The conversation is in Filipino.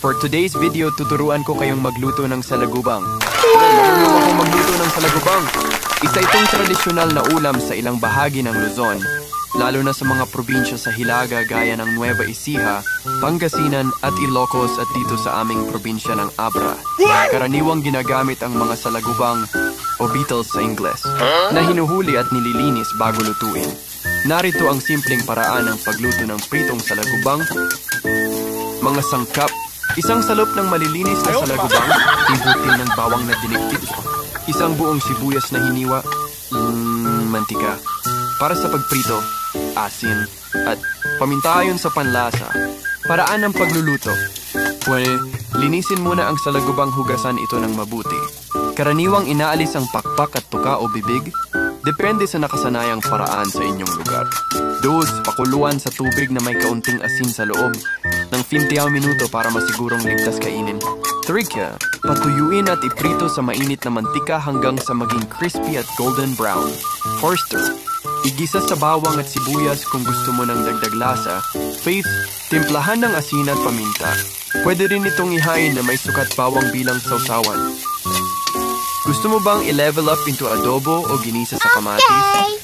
For today's video, tuturuan ko kayong magluto ng salagubang. Marunong akong magluto ng salagubang. Isa itong tradisyonal na ulam sa ilang bahagi ng Luzon, lalo na sa mga probinsya sa Hilaga gaya ng Nueva Ecija, Pangasinan at Ilocos at dito sa aming probinsya ng Abra. Karaniwang ginagamit ang mga salagubang o beetles sa Ingles na hinuhuli at nililinis bago lutuin. Narito ang simpleng paraan ng pagluto ng pritong salagubang. Mga sangkap: isang salop ng malilinis na salagubang, ibutil ng bawang na diniktik, isang buong sibuyas na hiniwa, mantika. Para sa pagprito, asin, at paminta ayon sa panlasa. Paraan ng pagluluto: linisin muna ang salagubang, hugasan ito ng mabuti. Karaniwang inaalis ang pakpak at tuka o bibig. Depende sa nakasanayang paraan sa inyong lugar. 2. Pakuluan sa tubig na may kaunting asin sa loob ng 20 minuto para masigurong ligtas kainin. 3. Patuyuin at iprito sa mainit na mantika hanggang sa maging crispy at golden brown. 4. Igisa sa bawang at sibuyas kung gusto mo ng dagdag lasa. 5. Timplahan ng asin at paminta. Pwede rin itong ihain na may sukat bawang bilang sausawan. Gusto mo bang i-level up into adobo o ginisa sa kamatis?